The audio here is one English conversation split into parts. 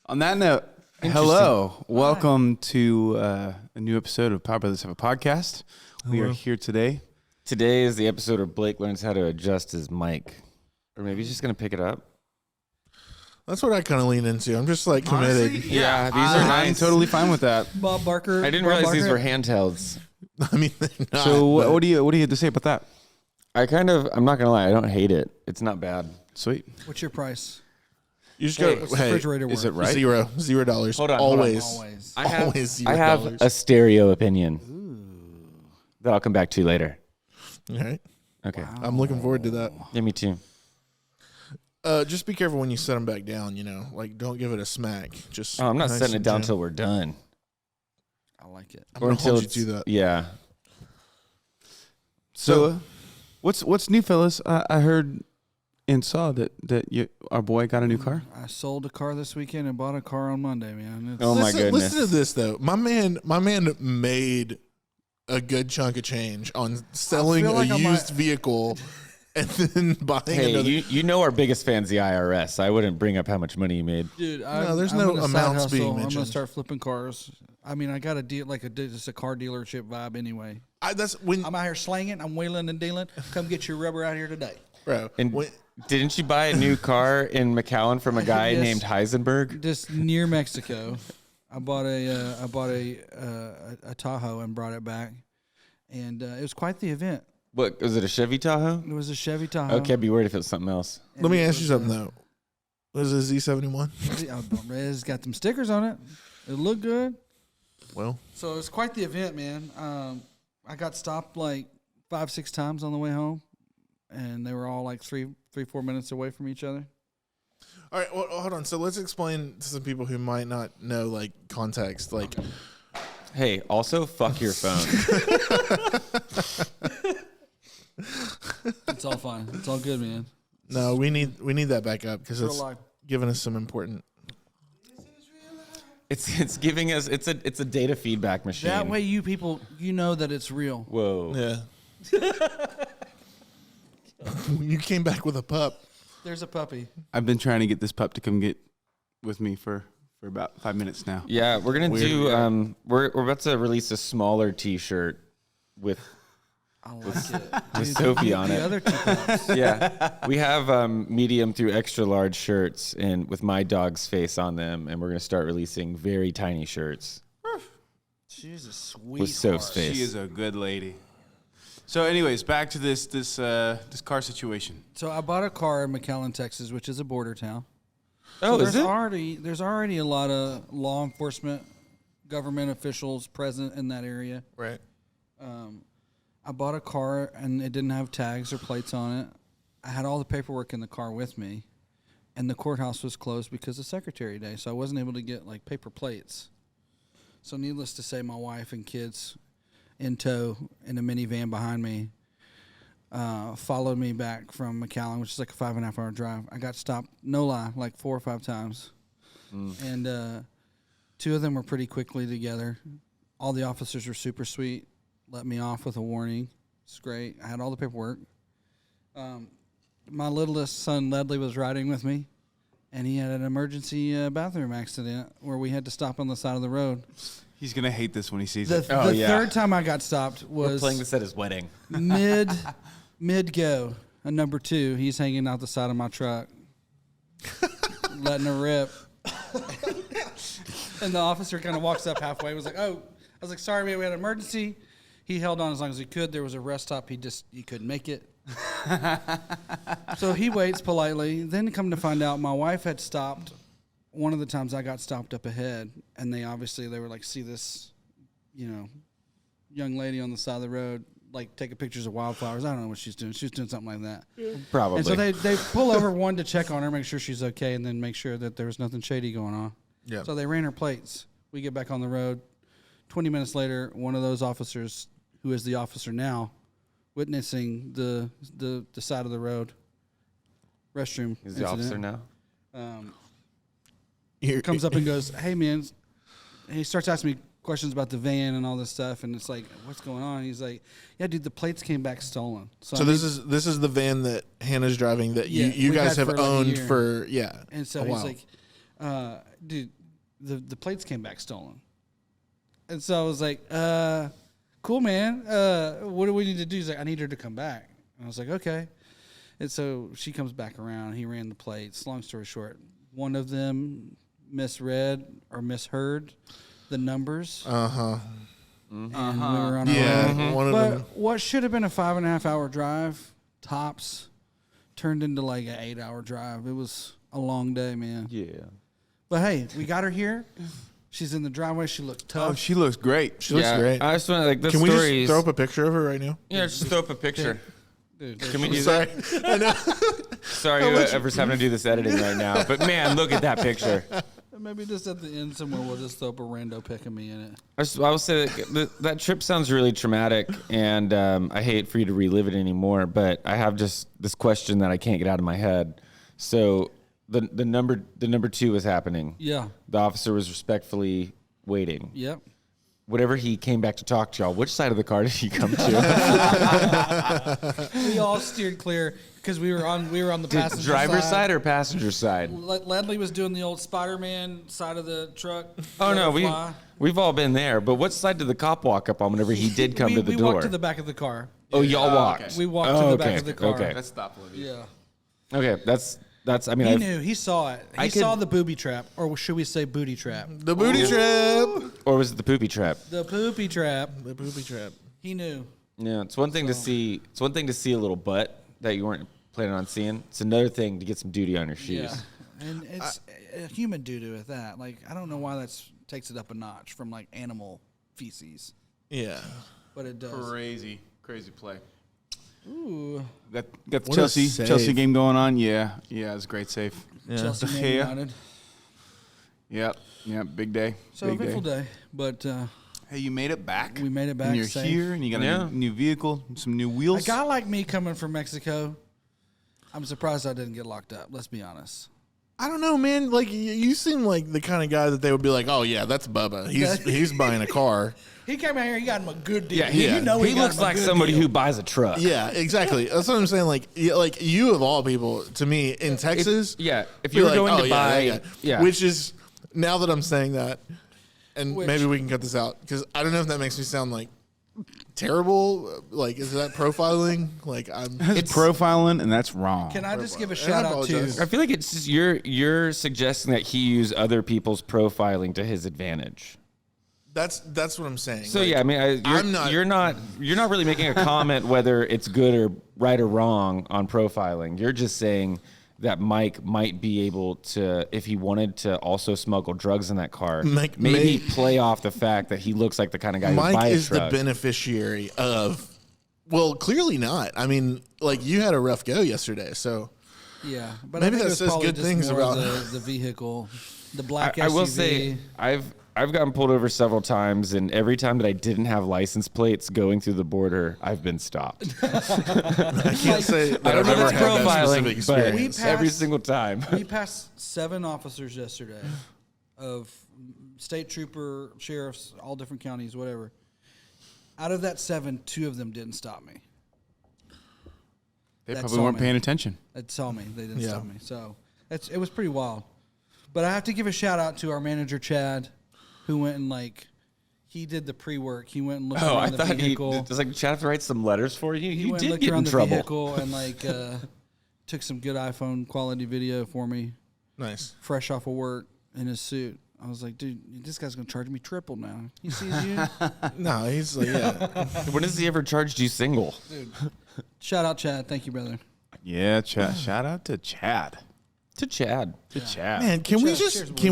On that note, hello. Welcome to a new episode of Power Brothers Have a Podcast. We are here today. Today is the episode where Blake learns how to adjust his mic. Or maybe he's just going to pick it up. That's what I kind of lean into. I'm just like committed. Honestly, yeah, these are nice. I'm totally fine with that. Bob Barker. I didn't realize these were handhelds. I mean, they're not, So what do you have to say about that? I'm not going to lie, I don't hate it. It's not bad. Sweet. What's your price? You just Hey, go. What's the Hey, refrigerator Is it worth? right? $0. Hold on, Always. Always. Always $0. I have a stereo opinion that I'll come back to later. All right. Okay. Wow. I'm looking forward to that. Yeah, me too. Just be careful when you set them back down. Like don't give it a smack. Just. Oh, I'm not nice setting it and down gentle. until we're done. I like it. I'm gonna hold you to that. Yeah. So what's new, fellas? I heard and saw that our boy got a new car. I sold a car this weekend and bought a car on Monday, man. Oh, my goodness. Listen to this though. My man made a good chunk of change on selling like a I used might- vehicle and then buying Hey, another. you know our biggest fan's the IRS. I wouldn't bring up how much money you made. Dude, there's I'm no gonna side amounts hustle. being I'm going mentioned. to start flipping cars. I mean, I got a deal just a car dealership vibe anyway. That's when, I'm out here slanging. I'm wheeling and dealing. Come get your rubber out here today. bro. And when- didn't you buy a new car in McAllen from a guy Yes. named Heisenberg? Just near Mexico, I bought a Tahoe and brought it back, and it was quite the event. What, was it a Chevy Tahoe? It was a Chevy Tahoe. Okay, I'd be worried if it was something else. let me ask you something though. Was it a Z71? It's got them stickers on it. It looked good. Well, So it's quite the event, man. I got stopped like 5-6 times on the way home, and they were all like 3-4 minutes away from each other. all right. Well, hold on. So let's explain to some people who might not know like context. Like, Hey, also fuck your phone. It's all fine. It's all good, man. no, we need that back up because Real it's life. giving us some important. It's giving us it's a data feedback machine. That way, you people, you know that it's real. Whoa. Yeah. You came back with a pup. There's a puppy. I've been trying to get this pup to come get with me for about 5 minutes now. Yeah, we're gonna Weird, do yeah. we're about to release a smaller T-shirt with I like it. with Sophie on The it. other two pups. Yeah, we have medium through extra large shirts and with my dog's face on them, and we're gonna start releasing very tiny shirts She's a sweet with Soph's heart. face. She is a good lady. So, anyways, back to this car situation. So I bought a car in McAllen, Texas, which is a border town. Oh, So is it? There's already a lot of law enforcement, government officials present in that area. Right. I bought a car and it didn't have tags or plates on it. I had all the paperwork in the car with me, and the courthouse was closed because of Secretary Day, so I wasn't able to get like paper plates. So needless to say, my wife and kids in tow in a minivan behind me followed me back from McAllen, which is like a 5.5 hour drive. I got stopped, no lie, like 4 or 5 times. And 2 of them were pretty quickly together. All the officers were super sweet, let me off with a warning. It's great. I had all the paperwork. My littlest son, Ledley, was riding with me, and he had an emergency bathroom accident where we had to stop on the side of the road. He's gonna hate this when he sees The, it. Oh, the yeah. third time I got stopped We're was playing this at his wedding. mid go. Number 2, he's hanging out the side of my truck, letting her rip. And the officer kind of walks up halfway. Was like, "Oh," I was like, "Sorry, man, we had an emergency." He held on as long as he could. There was a rest stop. He couldn't make it. So he waits politely. Then come to find out, my wife had stopped. One of the times I got stopped up ahead, and they were like, "See this, young lady on the side of the road, like taking pictures of wildflowers." I don't know what she's doing. She was doing something like that. Probably. And so they pull over one to check on her, make sure she's okay, and then make sure that there was nothing shady going on. Yeah. So they ran her plates. We get back on the road. 20 minutes later, one of those officers, who is the officer now, witnessing the side of the road restroom He's the officer now. Comes up and goes, "Hey, man," and he starts asking me questions about the van and all this stuff, and it's like, "What's going on?" He's like, "Yeah, dude, the plates came back stolen." So this is the van that Hannah's driving that Yeah, you we've guys had have for like a owned year. for And so a he's while. like, dude, the plates came back stolen. And so I was like, cool, man. What do we need to do? He's like, I need her to come back. And I was like, okay. And so she comes back around. He ran the plates. Long story short, one of them misread or misheard the numbers. Uh-huh. And we were on our way. One of But them. what should have been a 5.5 hour drive, tops, turned into like an 8 hour drive. It was a long day, man. Yeah. But hey, we got her here. She's in the driveway. She looked tough. Oh, she looks great. She looks great. I just want the Can we stories. just throw up a picture of her right now? Yeah, just throw up a picture. Dude, Can we do Sorry. that? I know. Sorry, whoever's having to do this editing right now. But man, look at that picture. maybe just at the end somewhere we'll just throw up a rando pic of me in it. I will say that trip sounds really traumatic, and I hate for you to relive it anymore. But I have just this question that I can't get out of my head. So the number 2 was happening. Yeah. The officer was respectfully waiting. Yep. Whatever he came back to talk to y'all, which side of the car did he come to? We all steered clear because we were on the passenger Driver's side or passenger side? Ledley was doing the old Spider-Man side of the truck. Oh no, we've all been there. But what side did the cop walk up on whenever he did come to the door? We walked to the back of the car. Oh, y'all walked. okay. We walked to the back of the car. Okay. That's thoughtful of you. Yeah. Okay, that's. I mean, He knew. He saw it. He saw the booby trap, or should we say booty trap? The booty trap. or was it the poopy trap? The poopy trap. The booby trap. He knew. Yeah, it's one thing to see. It's one thing to see a little butt that you weren't planning on seeing. It's another thing to get some duty on your shoes. Yeah. And it's a human doo-doo with that. Like, I don't know why that takes it up a notch from, like, animal feces. Yeah. But it does. Crazy play. Ooh. Got the What a Chelsea save. game going on. Yeah, it's a great save. Chelsea Man Yeah. United. Yep, big day. So big eventful day. But Hey, you made it back. we made it back And you're safe. here, and you got Yeah. a new vehicle, some new A wheels. guy like me coming from Mexico, I'm surprised I didn't get locked up. Let's be honest. I don't know, man. Like you seem like the kind of guy that they would be like, "Oh yeah, that's Bubba. He's buying a car." He came out here. He got him a good deal. Yeah, You know he got looks him a like good somebody deal. who buys a truck. Yeah, exactly. That's what I'm saying. Like you of all people, to me in Texas. If you were going to buy, Which is now that I'm saying that, and Which- maybe we can cut this out because I don't know if that makes me sound like terrible. Like, is that profiling? Like, It's profiling, and that's wrong. Can I just give a And I shout out apologize. to? I feel like it's just you're suggesting that he use other people's profiling to his advantage. that's what I'm saying. So Like, yeah, I mean, you're not really making a comment whether it's good or right or wrong on profiling. You're just saying that Mike might be able to, if he wanted to, also smuggle drugs in that car. Maybe play off the fact that he looks like the kind of guy who Mike buys is the truck. beneficiary of. Well, clearly not. I mean, like you had a rough go yesterday, so Yeah, but Maybe I think that it was says probably good just things more about- the vehicle, the black I SUV. will say I've gotten pulled over several times, and every time that I didn't have license plates going through the border, I've been stopped. I can't say that I don't I've know if ever that's had that profiling, specific but experience. every single time. we passed 7 officers yesterday, of state trooper, sheriffs, all different counties, whatever. Out of that 7, 2 of them didn't stop me. They That probably saw weren't me. paying attention. They saw me. They didn't Yeah. stop me. So it was pretty wild. But I have to give a shout out to our manager Chad, who went and he did the pre-work. He went and looked Oh, I around the thought he vehicle. was like, Chad have to write some letters for you. He You went and did looked get in around the trouble. vehicle and took some good iPhone quality video for me, Nice. fresh off of work in his suit. I was like, dude, this guy's gonna charge me triple now. He sees you. No, he's like, yeah. When has he ever charged you single? Shout out Chad. Thank you, brother. Yeah, shout out to Chad. To Chad. Chad. Man, can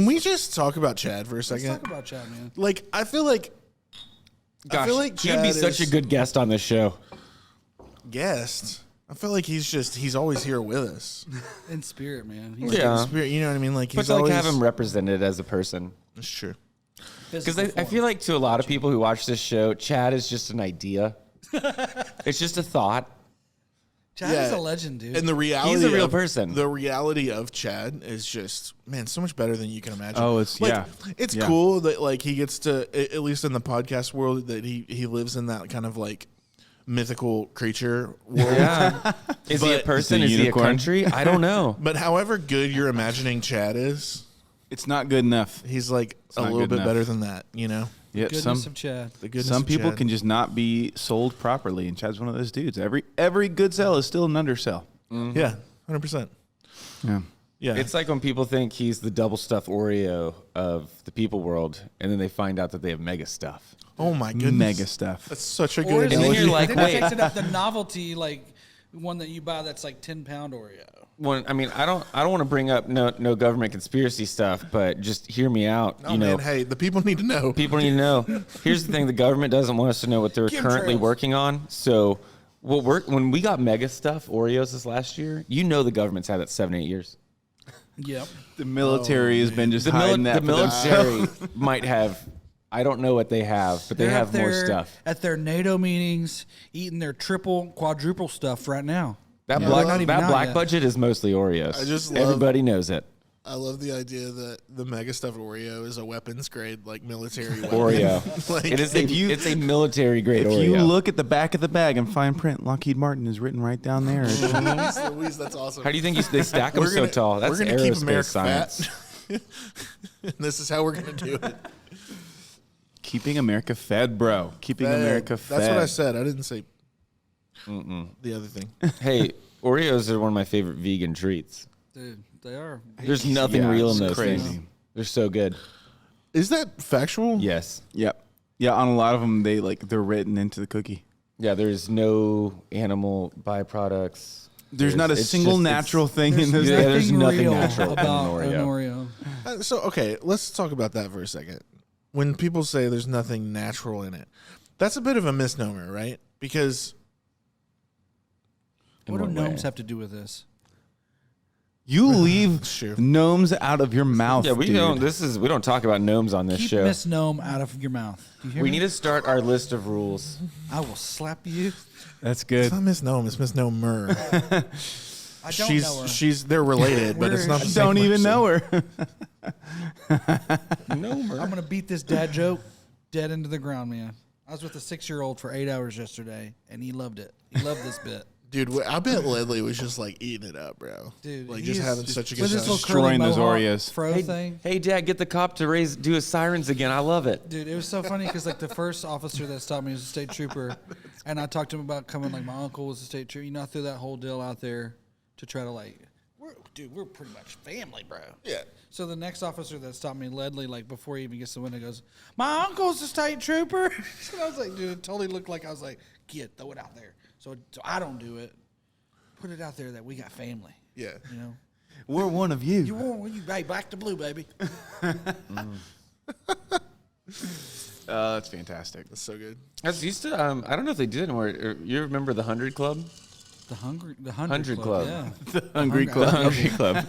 we just talk about Chad for a Let's second? talk about Chad, man. Like, I feel like Gosh, he'd be he'd be such a good guest on this show. guest. I feel like he's always here with us. In spirit, man. Like, He's Yeah. in spirit, you know what I mean? Like But he's to always have him represented as a person. It's true. Because I feel like to a lot of people who watch this show, Chad is just an idea. It's just a thought. Chad is a legend, dude. And the reality He's a real of- person. The reality of Chad is just, man, so much better than you can imagine. Oh, it's- yeah. It's Yeah. cool that like he gets to, at least in the podcast world, that he lives in that kind of like mythical creature world. Yeah. Is he a But- person? Is Is he a he a unicorn? country? I don't know. But however good you're imagining Chad is, It's not good enough. He's like a not little good bit enough. better than that, you know? Yep. Goodness of Chad. The goodness Some of people Chad. can just not be sold properly, and Chad's one of those dudes. Every good sell is still an undersell. Yeah, 100%. Yeah. Yeah. It's like when people think he's the double stuffed Oreo of the people world, and then they find out that they have mega stuff. oh my goodness. Mega stuff. That's such a Or good is And then it, you're like, then it wait. takes it up the novelty, like one that you buy that's like 10-pound Oreo. When I mean, I don't want to bring up no government conspiracy stuff, but just hear me out. Oh, man, hey, the people need to know. People need to know. Here's the thing: the government doesn't want us to know what they're currently Chemtrails. working on. So, when we got mega stuff Oreos this last year, the government's had that 7-8 years. Yep. The military has been just hiding that. The for themselves. military might have. I don't know what they have, but they They're have up more there stuff. at their NATO meetings, eating their triple, quadruple stuff right now. That Yeah. black Not even out black yet. budget is mostly Oreos. I just love- Everybody knows it. I love the idea that the mega stuffed Oreo is a weapons grade, like military weapon. Oreo. Like, It is. It's a military grade If Oreo. you look at the back of the bag and fine print, Lockheed Martin is written right down there. Jeez Louise, that's awesome. How do you think they stack them We're so gonna- tall? That's we're gonna keep aerospace America science. fat. And this is how we're going to do it. Keeping America fed, bro. Keeping America fed. That's what I said. I didn't say the other thing. Hey, Oreos are one of my favorite vegan treats. Dude, they are. There's nothing Yeah, real in it's those crazy. things. They're so good. Is that factual? Yes. Yep. Yeah, on a lot of them, they're written into the cookie. Yeah, there's no animal byproducts. There's not a it's single just- natural thing There's in those. Yeah, there's nothing real natural in an about Oreo. So, okay, let's talk about that for a second. When people say there's nothing natural in it, that's a bit of a misnomer, right? Because In What do what way? gnomes have to do with this? You leave Sure. gnomes out of your mouth. Yeah, we dude. don't. We don't talk about gnomes on this Keep show. Miss Gnome out of your mouth. Do you hear We me? need to start our list of rules. I will slap you. That's it's good. not Miss Gnome, it's Miss Nomer. I don't know her. They're related, but it's We're- not the I same don't even person. know her. I'm gonna beat this dad joke dead into the ground, man. I was with a 6-year-old for 8 hours yesterday, and he loved it. He loved this bit. Dude, I bet Ledley was just like eating it up, bro. Dude, like he just is having just- such a good with his time. little curly Destroying those mohawk Oreos. fro thing. Hey, Dad, get the cop to do his sirens again. I love it. Dude, it was so funny because like the first officer that stopped me was a state trooper, and I talked to him about coming. Like my uncle was a state trooper. You know, I threw that whole deal out there to try to like, we're pretty much family, bro. Yeah. So the next officer that stopped me, Ledley, like before he even gets to the window, goes, "My uncle's a state trooper." And I was like, dude, it totally looked like I was like, "Kid, throw it out there." So I don't do it. Put it out there that we got family. Yeah. You know, We're one of you. you want you hey, black to blue, baby. That's fantastic. That's so good. I used to. I don't know if they do it anymore. You remember the 100 Club? The 100 Club. Yeah. The Hungry The Club. 100 Club.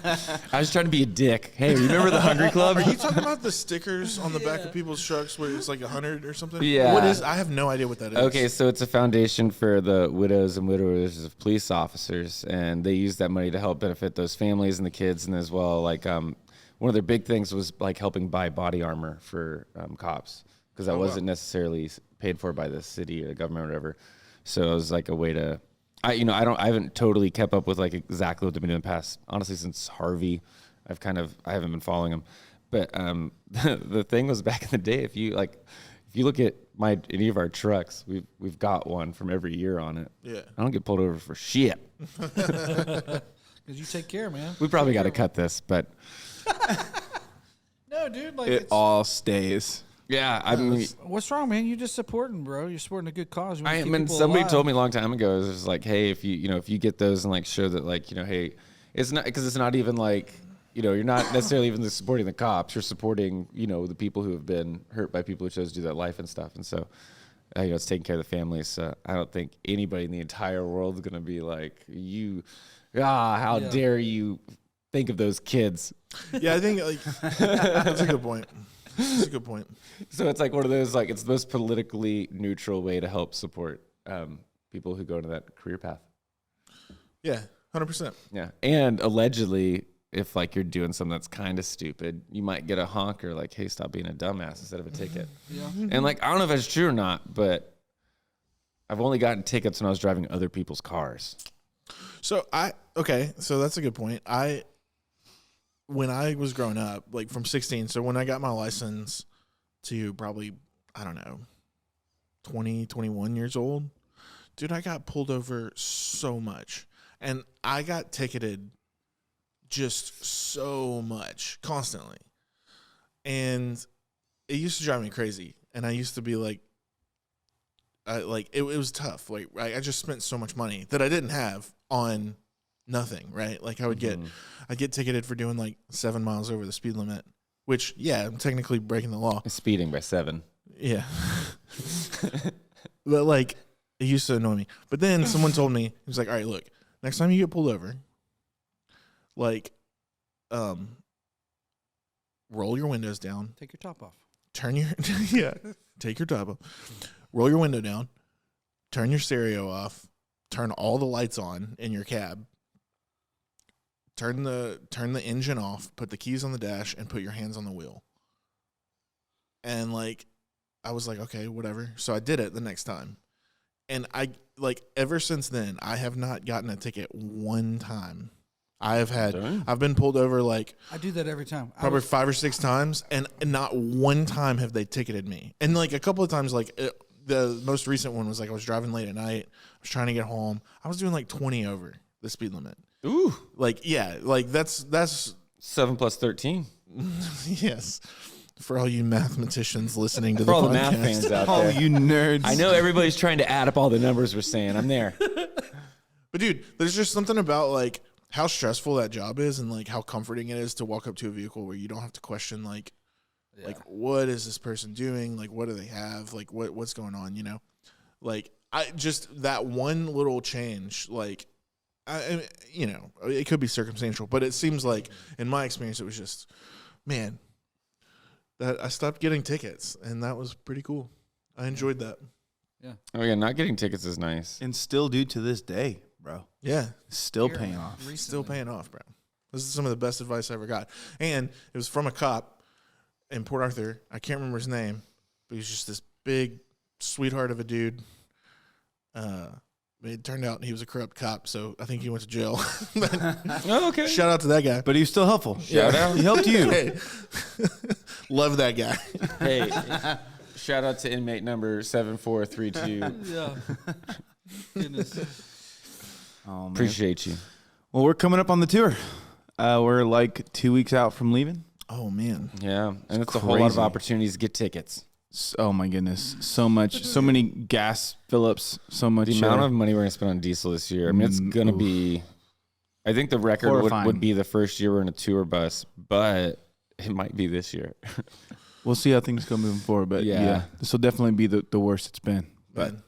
I was trying to be a dick. Hey, remember the 100 Club? Are you talking about the stickers on the back of people's trucks where it's like 100 or something? Yeah. What is? I have no idea what that is. Okay, so it's a foundation for the widows and widowers of police officers, and they use that money to help benefit those families and the kids, and as well, like one of their big things was like helping buy body armor for cops because that wasn't necessarily paid for by the city or the government or whatever. So it was like a way to, I haven't totally kept up with like exactly what they've been doing in the past. Honestly, since Harvey, I haven't been following them. But the thing was back in the day, if you look at any of our trucks, we've got one from every year on it. Yeah. I don't get pulled over for shit. Because you take care, man. We probably got to cut this, but No, dude. Like, It it's, all stays. yeah, I mean, what's wrong, man? You're just supporting, bro. You're supporting a good cause. You wanna I keep mean, people somebody alive. told me a long time ago, it was just like, hey, if you get those and like show that like, hey, it's not, because it's not even like, you're not necessarily even supporting the cops. You're supporting, the people who have been hurt by people who chose to do that life and stuff. And so, it's taking care of the families. So I don't think anybody in the entire world is going to be like, how Yeah. dare you think of those kids. Yeah, I think like that's a good point. That's a good point. So it's like one of those, like, it's the most politically neutral way to help support people who go into that career path. Yeah, 100%. Yeah. And allegedly, if like you're doing something that's kind of stupid, you might get a honker like, hey, stop being a dumbass instead of a ticket. Yeah. And like, I don't know if that's true or not, but I've only gotten tickets when I was driving other people's cars. So so that's a good point. when I was growing up, like from 16, so when I got my license to probably, I don't know, 20, 21 years old, dude, I got pulled over so much. And I got ticketed just so much, constantly. And it used to drive me crazy. And I used to be like, it was tough. Like, I just spent so much money that I didn't have on nothing, right? Like, I'd get ticketed for doing like 7 miles over the speed limit, which, yeah, I'm technically breaking the law. Speeding by 7. Yeah. But like, it used to annoy me. But then someone told me, he was like, all right, look, next time you get pulled over, like, roll your windows down. Take your top off. Turn your, take your top off. Roll your window down. Turn your stereo off. Turn all the lights on in your cab. Turn the engine off. Put the keys on the dash and put your hands on the wheel. And like, I was like, okay, whatever. So I did it the next time. And ever since then, I have not gotten a ticket one time. I've been pulled over like I do that every time. Probably 5 or 6 times, and not one time have they ticketed me. And like a couple of times, like the most recent one was like I was driving late at night. I was trying to get home. I was doing like 20 over the speed limit. Ooh. Like, yeah, like that's 7 plus 13. Yes. For all you mathematicians listening to For the all podcast. the math fans out Oh, there. you nerds. I know everybody's trying to add up all the numbers we're saying. I'm there. But dude, there's just something about like how stressful that job is, and like how comforting it is to walk up to a vehicle where you don't have to question like what is this person doing? Like, what do they have? Like, what's going on? You know, like I just that one little change, like, you know, it could be circumstantial, but it seems like in my experience, it was just, man, that I stopped getting tickets, and that was pretty cool. I enjoyed that. Yeah. Oh yeah, not getting tickets is nice. And still do to this day, bro. Yeah. Still paying off. Recently. Still paying off, bro. This is some of the best advice I ever got. And it was from a cop in Port Arthur. I can't remember his name, but he's just this big sweetheart of a dude. It turned out he was a corrupt cop, so I think he went to jail. Oh, okay. Shout out to that guy. But he was still helpful. Shout out. He helped you. Hey. Love that guy. Hey, shout out to inmate number 7432. Yeah. Goodness. Oh, man. Appreciate you. Well, we're coming up on the tour. We're like 2 weeks out from leaving. Oh, man. Yeah, and it's a whole lot of crazy. opportunities to get tickets. Oh my goodness, so much, so many gas fill-ups, so much. The amount of money we're going to spend on diesel this year, I mean, it's going to be, I think the record Horrifying. would be the first year we're in a tour bus, but it might be this year. We'll see how things go moving forward, but yeah, this will definitely be the worst it's been. But Man,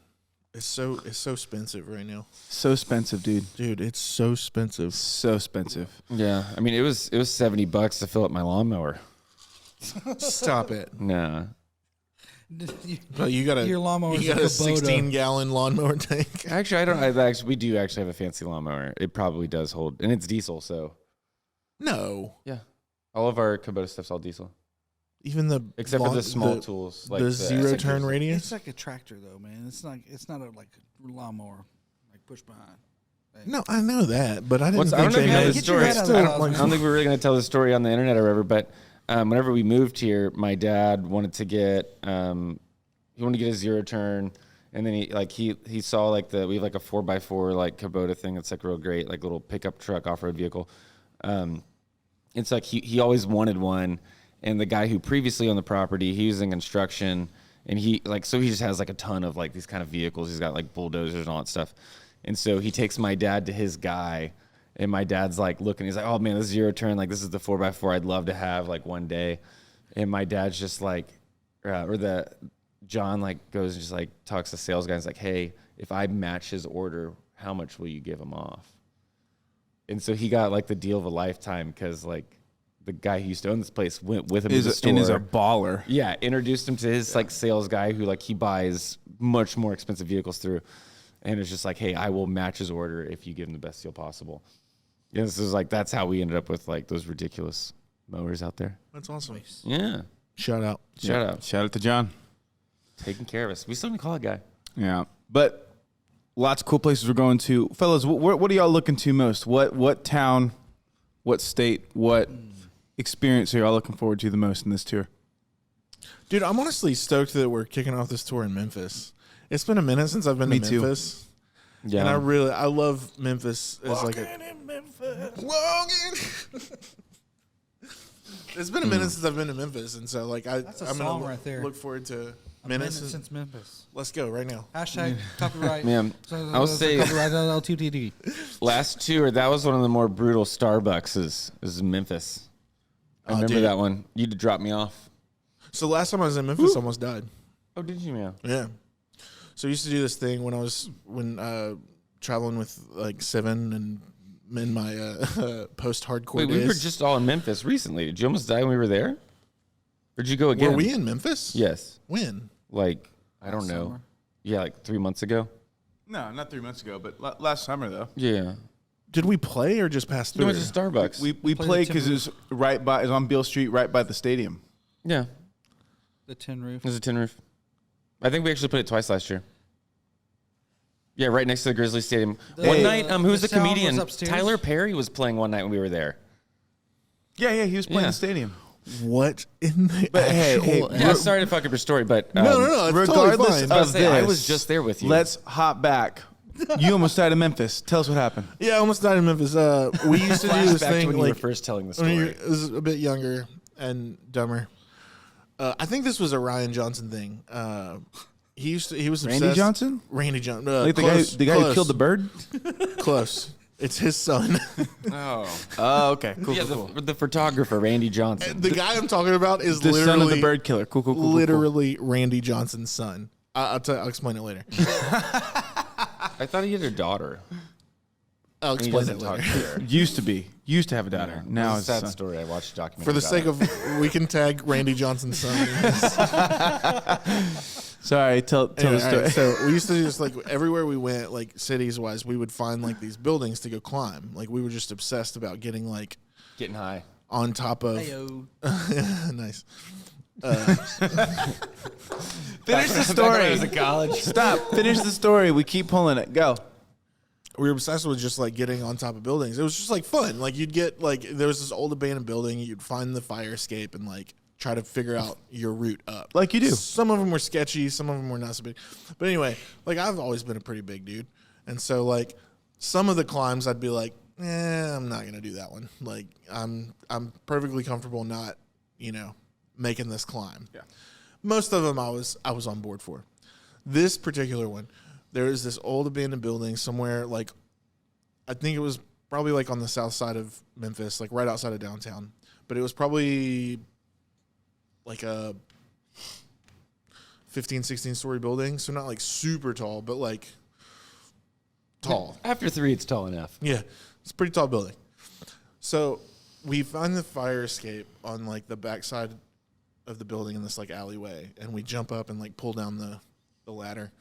it's so expensive right now. so expensive, dude. Dude, it's so expensive. So expensive. Yeah, I mean, it was $70 to fill up my lawnmower. Stop it. Nah. But you got Your lawnmower's you got a a Kubota. 16-gallon lawnmower tank. Actually, we do actually have a fancy lawnmower. It probably does hold, and it's diesel, so. No. Yeah. All of our Kubota stuff's all diesel. Even the Except for the small tools. Like the zero turn It's radius. like a tractor, though, man. It's not a like lawnmower, like push behind. No, I know that, but I didn't I don't think know if they you know had the Get your story. head out of the house, I don't think we're really going to tell the story on the internet or whatever, but whenever we moved here, my dad wanted to get he wanted to get a zero turn, and then he saw like we have like a 4x4 like Kubota thing that's like real great, like little pickup truck off-road vehicle. It's like he always wanted one, and the guy who previously owned the property, he was in construction, and he just has like a ton of like these kind of vehicles. He's got like bulldozers and all that stuff. And so he takes my dad to his guy, and my dad's like looking, he's like, oh man, this zero turn, like this is the 4x4 I'd love to have like one day. And my dad's just like, John like goes and just like talks to the sales guy and is like, hey, if I match his order, how much will you give him off? And so he got like the deal of a lifetime because like the guy who used to own this place went with him to the store. And is a baller. Yeah, introduced him to his like sales guy who like he buys much more expensive vehicles through. And it's just like, hey, I will match his order if you give him the best deal possible. Yeah, this is like, that's how we ended up with like those ridiculous mowers out there. That's awesome. Yeah. Shout out. Shout out. Shout out to John. Taking care of us. We still didn't call a guy. Yeah, but lots of cool places we're going to, fellas. What are y'all looking to most? What town? What state? What experience are y'all looking forward to the most in this tour? Dude, I'm honestly stoked that we're kicking off this tour in Memphis. It's been a minute since I've been to Memphis. Yeah. And I love Memphis as like a in Memphis. It's been a minute since I've been to Memphis, and so like That's a I'm song gonna right there. look forward to A minute minutes. since Memphis. Let's go right now. Hashtag copyright. Man, I'll say copyright LTTD. last tour, that was one of the more brutal Starbucks is Memphis. I Oh, remember dude. that one. You to drop me off. So last time I was in Memphis, I almost died. Oh, did you, man? Yeah. So I used to do this thing when I was traveling with like Seven and in my post-hardcore Wait, days. we were just all in Memphis recently. Did you almost die when we were there? Or did you go again? Were we in Memphis? Yes. When? Like, I don't know. summer. Yeah, like 3 months ago. No, not 3 months ago, but last summer though. Yeah. Did we play or just pass We through? went to Starbucks. We Played played the because Tin it was right by. It was on Beale Street, right by the stadium. yeah. The tin roof. There's a tin roof. I think we actually played it twice last year. Yeah, right next to the Grizzly Stadium. The- One night, the who's the sound was comedian? upstairs? Tyler Perry was playing one night when we were there. Yeah, he was playing Yeah. the stadium. What in the But hey, actual Yeah, sorry to fuck up your story, but No, it's totally regardless fine. I was of saying, I this, was just there with you. Let's hop back. You almost died in Memphis. Tell us what happened. Yeah, I almost died in Memphis. We used to do this Flashback to thing when you were like first telling the when story. you was a bit younger and dumber. I think this was a Ryan Johnson thing. He was obsessed. Randy Johnson? Randy Johnson. Like close, the guy who close, killed the bird? Close. It's his son. Oh. Oh, okay. Cool, Yeah, cool, cool. the photographer, Randy Johnson. The guy I'm talking about is The literally son of the bird killer. Cool, cool, cool. literally Randy Johnson's son. I'll explain it later. I thought he had a daughter. I'll He explain doesn't it talk later. to her. Used to be. Used to have a daughter. Now It's it's a a sad son. story. I watched a documentary For the about sake it. of, we can tag Randy Johnson's son. in this. Sorry, tell Anyway, the all story. right, so we used to just like everywhere we went, like cities wise, we would find like these buildings to go climb. Like we were just obsessed about getting like Getting high. on top of. Heyo. Nice. Finish the I story. was in college. Stop. Finish the story. We keep pulling it. Go. We were obsessed with just like getting on top of buildings. It was just like fun. Like you'd get like there was this old abandoned building. You'd find the fire escape and like try to figure out your route up. Like you do. Some of them were sketchy. Some of them were not so big. But anyway, like I've always been a pretty big dude, and so like some of the climbs I'd be like, I'm not gonna do that one. Like I'm perfectly comfortable not, making this climb. Yeah. Most of them I was on board for. This particular one, there is this old abandoned building somewhere, like I think it was probably like on the south side of Memphis, like right outside of downtown. But it was probably like a 15, 16-story building. So not like super tall, but like tall. After 3, it's tall enough. Yeah, it's a pretty tall building. So we find the fire escape on like the backside of the building in this like alleyway, and we jump up and like pull down the ladder,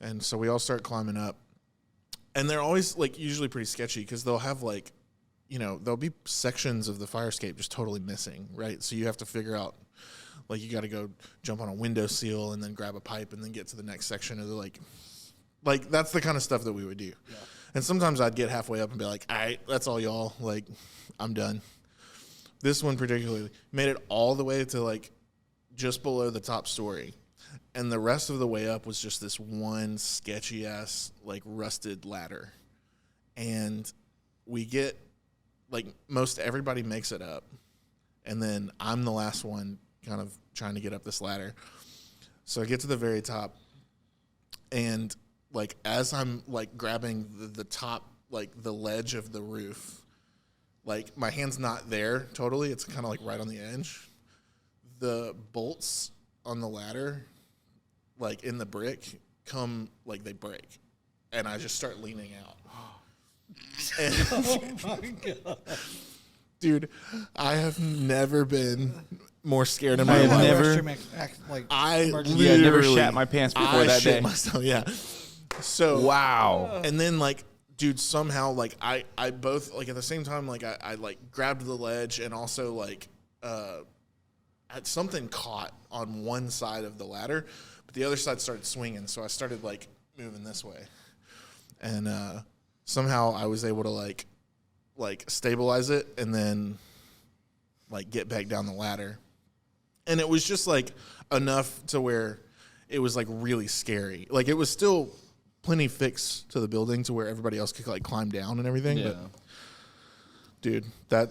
and so we all start climbing up, and they're always like usually pretty sketchy because they'll have like, there'll be sections of the fire escape just totally missing, right? So you have to figure out, like you got to go jump on a window seal and then grab a pipe and then get to the next section of the like that's the kind of stuff that we would do. Yeah. And sometimes I'd get halfway up and be like, all right, that's all y'all. Like, I'm done. This one particularly made it all the way to like just below the top story. And the rest of the way up was just this one sketchy ass, like rusted ladder. And we get, like, most everybody makes it up. And then I'm the last one kind of trying to get up this ladder. So I get to the very top. And like as I'm like grabbing the top, like the ledge of the roof, like my hand's not there totally. It's kind of like right on the edge. The bolts on the ladder, like in the brick, come like they break, and I just start leaning out. And Oh my god. dude, I have never been more scared in I my have life. never- I Yeah, I never literally- shat my pants before I that shit day. myself, yeah. So Wow. and then like, dude, somehow like I both like at the same time like I like grabbed the ledge and also like had something caught on one side of the ladder, but the other side started swinging, so I started like moving this way, and somehow I was able to like stabilize it and then like get back down the ladder. And it was just like enough to where it was like really scary. Like it was still plenty fixed to the building to where everybody else could like climb down and everything. Yeah. But dude, that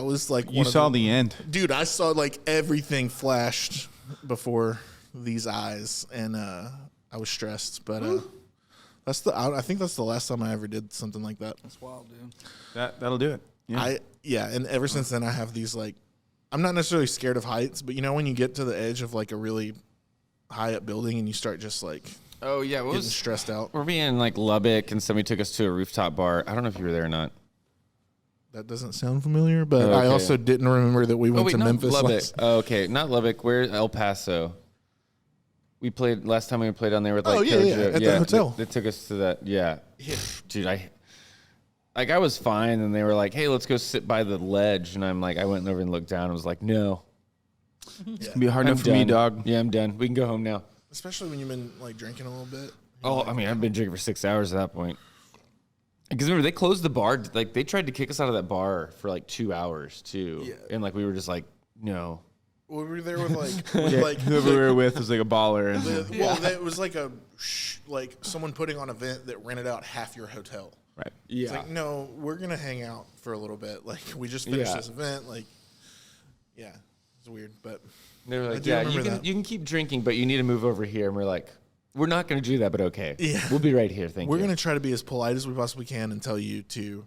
was like You saw the end. dude. I saw like everything flashed before these eyes, and I was stressed. But I think that's the last time I ever did something like that. That's wild, dude. That'll do it. Yeah. And ever since then I have these like, I'm not necessarily scared of heights, but you know when you get to the edge of like a really high up building and you start just like Oh yeah, getting stressed out. We're being like Lubbock, and somebody took us to a rooftop bar. I don't know if you were there or not. That doesn't sound familiar, but Oh, I okay. also didn't remember that we went to not Memphis. Lubbock. Oh, okay, not Lubbock. Where El Paso? We played last time. We played down there with like yeah, at the hotel. They took us to that. Yeah, dude. I was fine, and they were like, "Hey, let's go sit by the ledge." And I'm like, I went over and looked down. and was like, "No, It's gonna be hard I'm enough for me, done. dog. Yeah, I'm done. We can go home now." Especially when you've been like drinking a little bit. Oh, I mean, I've been drinking for 6 hours at that point. Because remember, they closed the bar. Like, they tried to kick us out of that bar for like 2 hours too. Yeah. And like, we were just like, no. We were there with like, Whoever we were with was like a baller. And it was like like someone putting on an event that rented out half your hotel. right. It's like, no, we're gonna hang out for a little bit. Like we just finished this event. Like, yeah, it's weird, but They were I like, do yeah, remember you can keep drinking, but you need to move over here. And we're like, we're not going to do that, but okay. Yeah. We'll be right here. Thank we're you. gonna try to be as polite as we possibly can and tell you to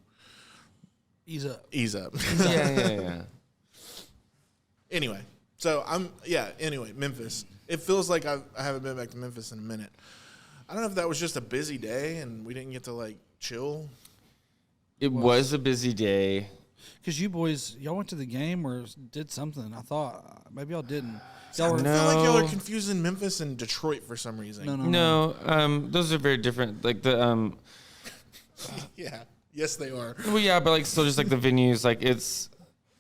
Ease up. ease up. Yeah. Anyway, so Anyway, Memphis. It feels like I haven't been back to Memphis in a minute. I don't know if that was just a busy day and we didn't get to like chill. It was a busy day. Because you boys, y'all went to the game or did something. I thought maybe y'all didn't. I Y'all were, feel like y'all are No. confusing Memphis and Detroit for some reason. no. Those are very different. Like the Yeah. Yes, they are. well, yeah, but like still just like the venues, like it's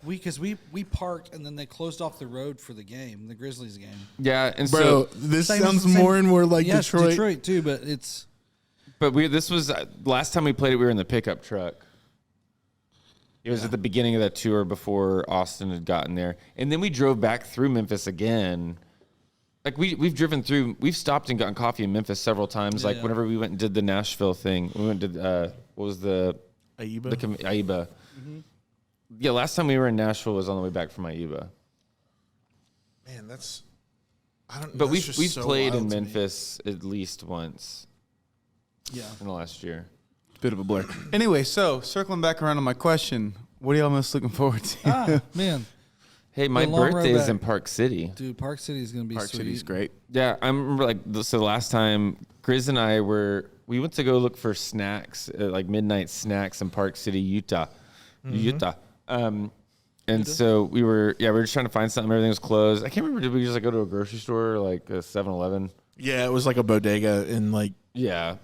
Because we parked and then they closed off the road for the game, the Grizzlies game. yeah, and Bro, so this Same- sounds same- more and more like Yes, Detroit. too, but it's but this was last time we played it. We were in the pickup truck. It was at the beginning of that tour before Austin had gotten there, and then we drove back through Memphis again. Like we've driven through, we've stopped and gotten coffee in Memphis several times. Like Yeah. whenever we went and did the Nashville thing, we went to what was the Aiba? Aiba. Yeah, last time we were in Nashville was on the way back from Aiba. Man, that's I don't. But that's we've just so played in wild to me. Memphis at least once yeah. in the last year. Bit of a blur. Anyway, so circling back around on my question, what are y'all most looking forward to? Man, Hey, my The long road birthday is back. in Park City. dude, Park City is gonna be Park sweet. City's great. Yeah, I remember so the last time Grizz and I we went to go look for snacks, like midnight snacks in Park City, Utah. And so we were just trying to find something. Everything was closed. I can't remember. Did we just like go to a grocery store, like a 7-Eleven? Yeah, it was like a bodega in like Yeah.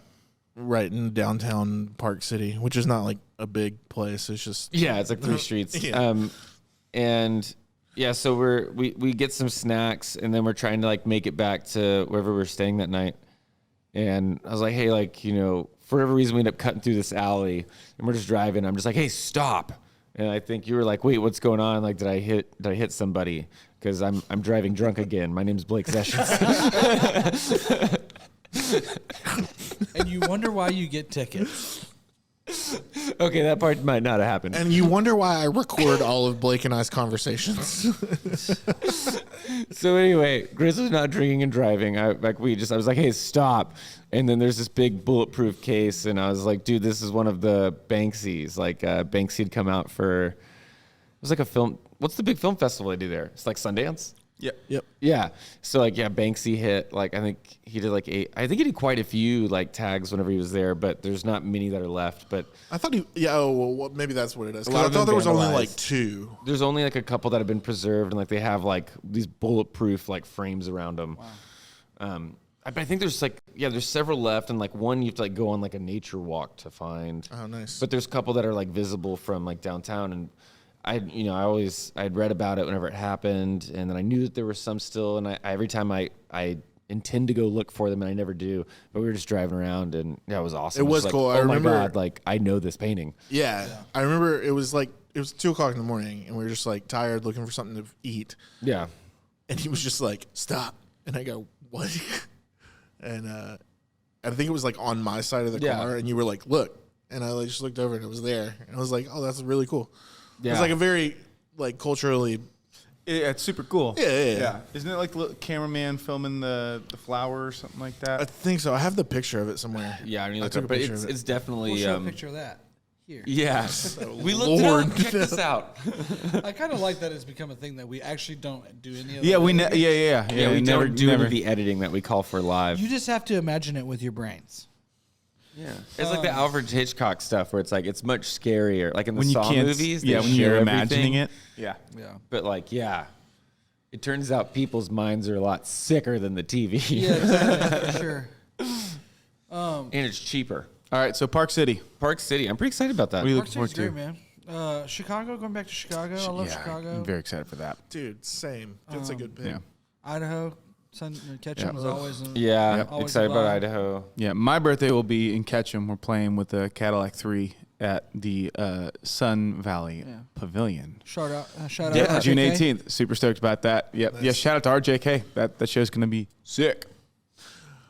right in downtown Park City, which is not like a big place. It's just Yeah, it's like 3 streets. Yeah. And yeah, so we get some snacks, and then we're trying to like make it back to wherever we're staying that night. And I was like, hey, like, for whatever reason, we end up cutting through this alley, and we're just driving. I'm just like, hey, stop. And I think you were like, wait, what's going on? Like, did I hit somebody? Because I'm driving drunk again. My name's Blake Sessions. And you wonder why you get tickets. Okay, that part might not have happened. And you wonder why I record all of Blake and I's conversations. So anyway, Grizz was not drinking and driving. I was like, hey, stop. And then there's this big bulletproof case, and I was like, dude, this is one of the Banksies. Like Banksy had come out for, it was like a film. What's the big film festival they do there? It's like Sundance. Yep. Yeah. So like, yeah, Banksy hit, like, I think he did like 8. I think he did quite a few like tags whenever he was there, but there's not many that are left. But I thought he. Yeah. Oh, well, maybe that's what it is. 'Cause lot I of thought them there was only vandalized. like 2. there's only like a couple that have been preserved, and like they have like these bulletproof like frames around them. Wow. I think there's like, there's several left, and like one you have to like go on like a nature walk to find. Oh, nice. But there's a couple that are like visible from like downtown, and I'd read about it whenever it happened, and then I knew that there were some still, and every time I intend to go look for them, and I never do. But we were just driving around, and it was awesome. It was Just like, cool. I oh remember- my god, like I know this painting. Yeah. I remember it was was 2:00 in the morning, and we were just like tired, looking for something to eat. Yeah. And he was just like, "Stop!" And I go, "What?" And I think it was like on my side of the car, and you were like, "Look," and I like just looked over, and it was there, and I was like, "Oh, that's really cool." Yeah. It's like a very like culturally. It's super cool. Yeah. Isn't it like the little cameraman filming the flower or something like that? I think so. I have the picture of it somewhere. Yeah, I mean, took a but picture of it. it's definitely. We'll show a picture of that here. Yeah. We looked Lord. it up. Check this out. I kind of like that it's become a thing that we actually don't do any of Yeah, that. we Yeah, we never never do any of the editing that we call for live. You just have to imagine it with your brains. Yeah, it's like the Alfred Hitchcock stuff where it's like it's much scarier. Like in the when you Saw can't. movies, Yeah, they when you're share imagining everything. it. Yeah. Yeah. But like, yeah, it turns out people's minds are a lot sicker than the TV. Yeah, exactly, for sure. And it's cheaper. All right, so Park City. Park City, I'm pretty excited about that. What are you Park looking forward City's to? great, man. Chicago, going back to Chicago. I love Chicago. I'm very excited for that. Dude, same. That's a good pick. Yeah. Idaho, Ketchum is always. Yeah, always excited a about vibe. Idaho. Yeah, my birthday will be in Ketchum. We're playing with the Cadillac 3 at the Sun Valley Pavilion. Shout out, Yeah, June RJK. 18th. Super stoked about that. Yep. Yeah, shout out to RJK. That show's going to be sick.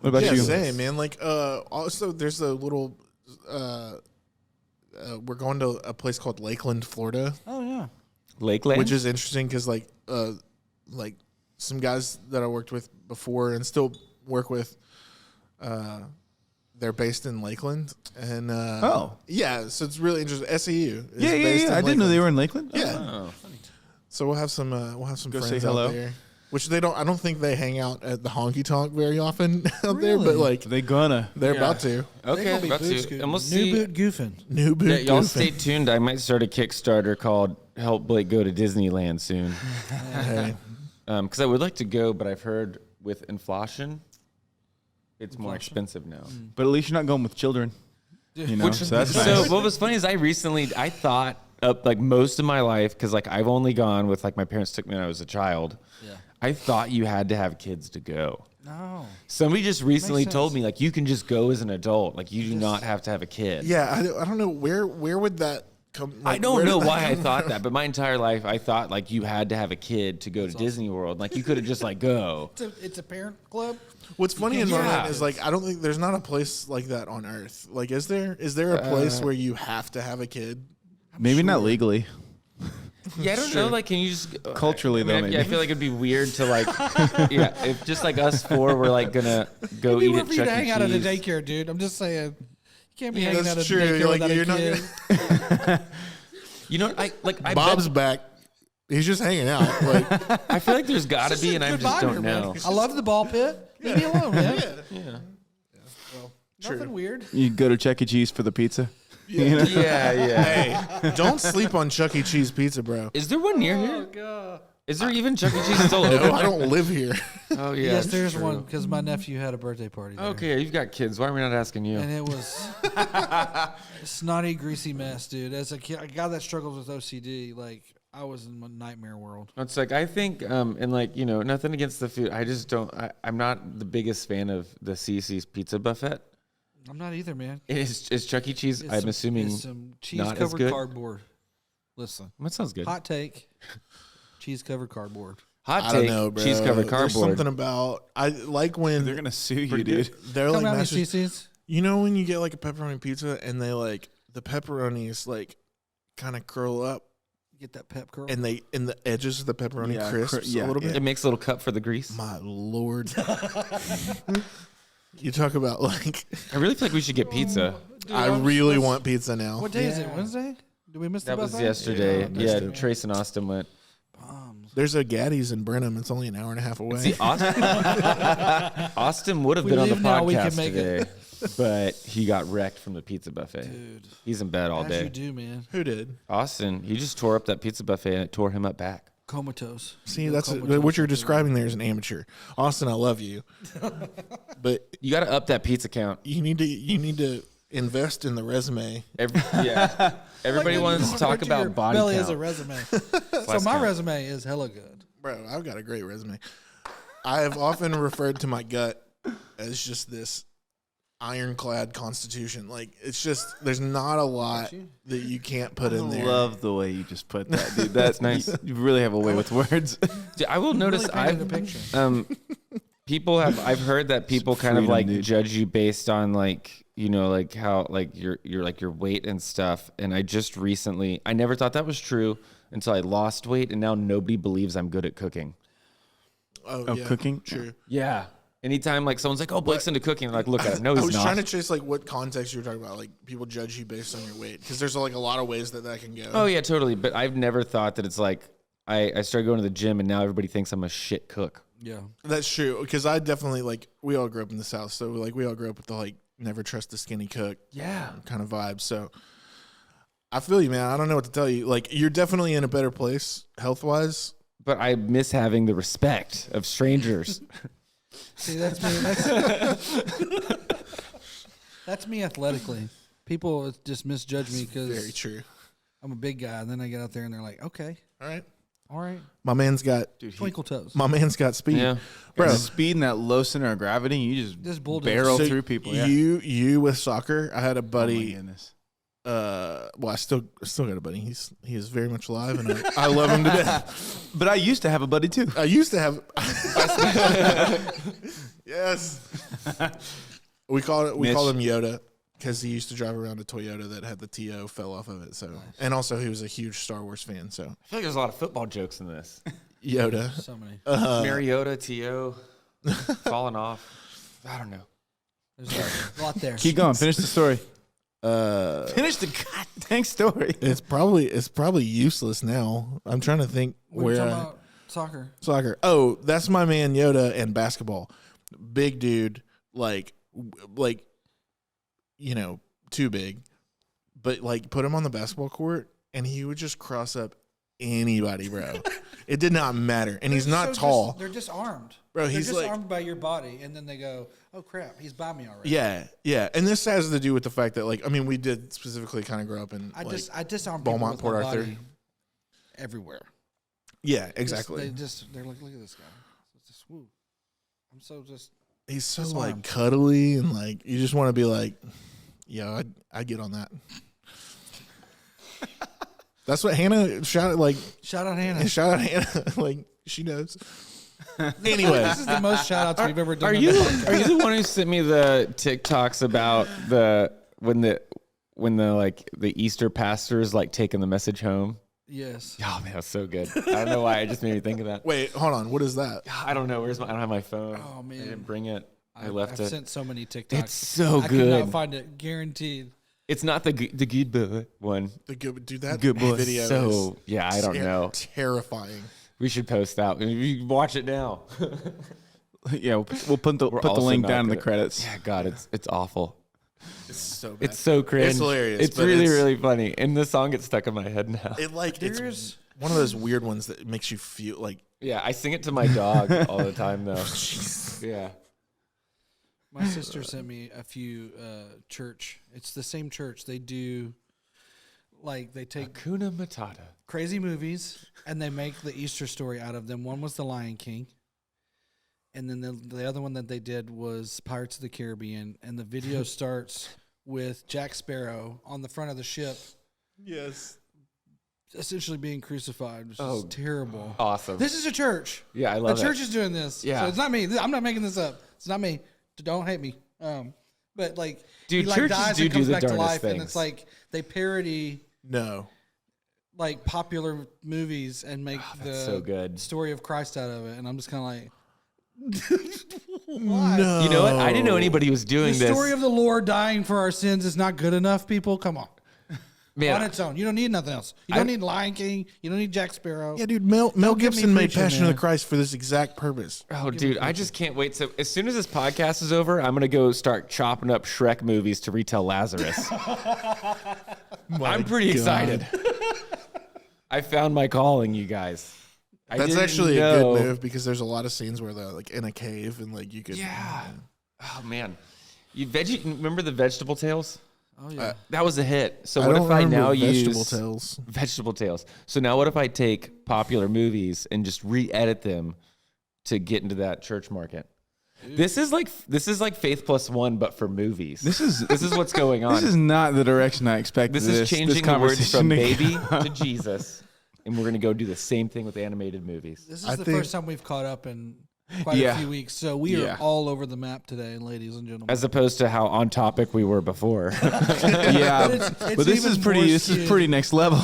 What about Yeah, you? same, man. Like, also, there's a little. We're going to a place called Lakeland, Florida, Oh yeah. Lakeland, which is interesting because like some guys that I worked with before and still work with, they're based in Lakeland, and yeah, so it's really interesting. SEU, is Yeah. based in I didn't know Lakeland. they were in Lakeland. Yeah, Oh. so we'll have some Go say friends hello. out there. Which they don't. I don't think they hang out at the honky tonk very often out there, but Really? like They gonna. they're about to. Okay, They about gonna be boot to. scooting. And we'll New see. boot goofing. New boot. Yeah, y'all goofing. stay tuned. I might start a Kickstarter called "Help Blake Go to Disneyland" soon. Hey. Because I would like to go, but I've heard with inflation, it's more expensive now. But at least you're not going with children. You know, so that's So nice. what was funny is I thought up like most of my life because like I've only gone with like my parents took me when I was a child. Yeah. I thought you had to have kids to go. No. Somebody just recently Makes told sense. me like you can just go as an adult. Like you do not have to have a kid. Yeah, I don't know where would that come. I Like, don't where know did why that- I thought that, but my entire life I thought like you had to have a kid to go to Disney World. Like you could have just like go. It's a parent club. What's funny in my Yeah. mind is like I don't think there's not a place like that on Earth. Like, is there? Is there a place where you have to have a kid? Maybe not legally. Yeah, I don't know. Like, can you just Culturally, though, I maybe. I feel like it'd be weird to like, yeah, if just like us four were like gonna go It'd be eat weird at for you Chuck to hang E. out at a Cheese. daycare, dude. I'm just saying. You can't be Yeah, hanging that's out at a true. daycare Like, without you're a not kid. You know, I Bob's bet, back. He's just hanging out. Like, I feel like there's got to This is be, a and I good just vibe don't here, man. know. I love the ball pit. Leave me alone, man. Yeah, Nothing weird. You go to Chuck E. Cheese for the pizza. yeah, yeah. hey, don't sleep on Chuck E. Cheese pizza, bro. Is there one near here? God. Is there even Chuck E. Cheese still No, open? I don't live here. Oh yeah. Yes, that's there's true. one because my nephew had a birthday party there. Okay, you've got kids. Why are we not asking you? And it was a snotty, greasy mess, dude. As a kid, a guy that struggles with OCD, like I was in my nightmare world. It's like I think, and like you know, nothing against the food. I just don't. I'm not the biggest fan of the CC's pizza buffet. I'm not either, man. Is Chuck E. Cheese? It's I'm some- assuming it's some cheese not as covered good? cardboard. Listen, that sounds good. hot take: cheese covered cardboard. Hot I don't take, know, bro. cheese covered There's cardboard. something about I like when They're gonna sue you, dude. they're Come like out, mashed- CC's. You know when you get like a pepperoni pizza and they like the pepperonis like kind of curl up Get that pep curl. and they in the edges of the pepperoni Yeah, crisps yeah, a little yeah. bit. It makes a little cup for the grease. My lord. You talk about like I really feel like we should get pizza. Dude, I I'm- really let's- want pizza now. What day is it? Yeah. Wednesday? Did we miss the That was buffet? yesterday. Yeah, I missed Yeah, it. Trace and Austin went. Bombs. There's a Gaddy's in Brenham. It's only an hour and a half away. See, Austin would have We been on the leave now, we can podcast make it. today, but he got wrecked from the pizza buffet. Dude, He's in bed all as day. you do, man. Who did? Austin, he just tore up that pizza buffet and it tore him up back. Comatose. See, Go that's comatose. what you're describing there is an amateur. Austin, I love you, but You got to up that pizza count. you need to invest in the resume. Yeah. Everybody Like, wants to talk refer your about body belly count. as a resume. So Last my count. resume is hella good. Bro, I've got a great resume. I have often referred to my gut as just this ironclad constitution. Like it's just there's not a lot that you can't put in there. I love the way you just put that, dude. That's nice. You really have a way with words. Dude, I will notice painted a picture. I've heard that people kind of freedom, like dude. judge you based on like, you know, like how like your weight and stuff. And I just recently, I never thought that was true until I lost weight, and now nobody believes I'm good at cooking. Oh, yeah, cooking? True. Yeah. Anytime like someone's like, "Oh, Blake's into cooking," I'm like, look at him. No, I he's was not. trying to chase like what context you were talking about. Like people judge you based on your weight because there's like a lot of ways that can go. Oh yeah, totally. But I've never thought that it's like I started going to the gym and now everybody thinks I'm a shit cook. Yeah. That's true because I definitely like we all grew up in the South, so like we all grew up with the like never trust the skinny cook kind of vibe. So I feel you, man. I don't know what to tell you. Like you're definitely in a better place health wise. But I miss having the respect of strangers. See, that's me. That's me athletically. People just misjudge me Very because true. I'm a big guy, and then I get out there and they're like, "Okay, All right, all right, my man's got twinkle toes." my man's got speed. Yeah. Bro. The speed and that low center of gravity, you just bulldoze. barrel So through people. Yeah. You with soccer. I had a Oh my buddy. goodness. Well, I still got a buddy. He is very much alive, and I love him to death. But I used to have a buddy too. I used to have. Yes. We called him Yoda because he used to drive around a Toyota that had the TO fell off of it. So, and also he was a huge Star Wars fan. So I feel like there's a lot of football jokes in this. Yoda. So many. Mariota, T.O., falling off. I don't know. There's a lot there. Keep going. Finish the story. Finish the goddamn story. It's probably useless now. I'm trying to think What are you where talking about? soccer. Oh, that's my man Yoda and basketball. Big dude, like you know, too big. But like put him on the basketball court and he would just cross up anybody, bro. It did not matter. And he's not tall. They're disarmed. Bro, They're he's like disarmed by your body, and then they go, "Oh crap, he's by me already." Yeah. And this has to do with the fact that like I mean we did specifically kind of grow up in I like, disarm Beaumont, people with Port my Arthur. body everywhere. yeah, exactly. They're like, look at this guy. It's just, woo. I'm so just. He's so disarmed. like cuddly and like you just want to be like, yeah, I get on that. That's what Hannah shouted like. Shout out Hannah. Shout out Hannah, like she knows. Anyway, This is the most shout outs we've ever done. Are on you the podcast. are you the one who sent me the TikToks about when the like the Easter pastors like taking the message home? Yes. Oh man, that was so good. I don't know why it just made me think of that. wait, hold on. What is that? I don't know. I don't have my phone. Oh, man. I didn't bring it. I I've left it. sent so many TikToks. It's so I could good. not find it. Guaranteed. It's not the good boy one. The good dude. That Good boy. video So is yeah, I don't know. terrifying. We should post that. You can watch it now. Yeah, we'll put the also link not down in the good at- credits. Yeah, God, it's awful. It's so bad. It's so cringe. It's hilarious, It's but really, it's- really funny. And the song gets stuck in my head now. It like There's it's one of those weird ones that makes you feel like Yeah, I sing it to my dog all the time though. Yeah. My sister sent me a few church. It's the same church. They do, like, they take Hakuna Matata. crazy movies and they make the Easter story out of them. One was The Lion King. And then the other one that they did was Pirates of the Caribbean. And the video starts with Jack Sparrow on the front of the ship, yes. essentially being crucified, which Oh, is terrible. Awesome. This is a church. Yeah, I The love church it. is doing this. Yeah. So it's not me. I'm not making this up. It's not me. Don't hate me. But like, Dude, he like churches dies do and comes the back to darndest life, and things. it's like they parody No. like popular movies and make the so good. story of Christ out of it. And I'm just kind of like, why? No. You know what? I didn't know anybody was The doing this. story of the Lord dying for our sins is not good enough, people. Come on. Man, On its own. You don't need nothing else. You don't need Lion King. You don't need Jack Sparrow. Yeah, dude. Mel Don't get me Gibson made preaching, Passion of man. the Christ for this exact purpose. oh, dude, I just can't wait. So as soon as this podcast is over, I'm gonna go start chopping up Shrek movies to retell Lazarus. I'm pretty excited. I found my calling, you guys. I That's didn't actually a know- good move because there's a lot of scenes where they're like in a cave and like you could. Yeah. Oh man, remember the Vegetable Tales? Oh, yeah. That was a hit. So I what don't if I remember now Vegetable use Tales. Vegetable Tales? So now what if I take popular movies and just re-edit them to get into that church market? This is like Faith Plus One, but for movies. This is what's going on. This is not the direction I expected. This is changing the words from conversation baby to Jesus, and we're gonna go do the same thing with animated movies. This is I the think- first time we've caught up in quite a Yeah. few weeks, so we are Yeah. all over the map today, ladies and gentlemen. As opposed to how on topic we were before. Yeah, it's but this is even pretty. more This is skewed. pretty next level.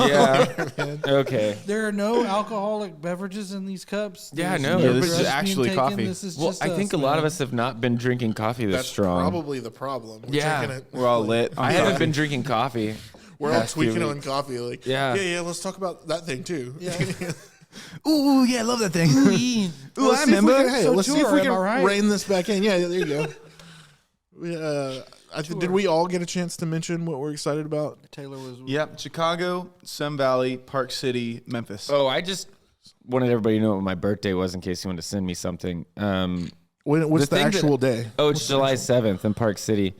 Yeah. Okay. There are no alcoholic beverages in these cups. Yeah, There's no. Yeah, this drugs is being actually taken. coffee. This is Well, just I think a lot of us have not been drinking coffee this That's strong. probably the problem. We're Yeah. taking it- We're all lit. I haven't been drinking coffee. We're all past few tweaking on weeks. coffee. Like, Yeah. yeah. Let's talk about that thing too. Yeah. Ooh, yeah, I love that thing. Ooh, I Let's see if we remember. can- Hey, let's see if Sure, we am can I right? rein this back in. Yeah, there you go. Did we all get a chance to mention what we're excited about? Taylor was. Yep, Chicago, Sun Valley, Park City, Memphis. Oh, I just wanted everybody to know what my birthday was in case you wanted to send me something. What's the thing that- actual day? Oh, it's July 7th in Park City.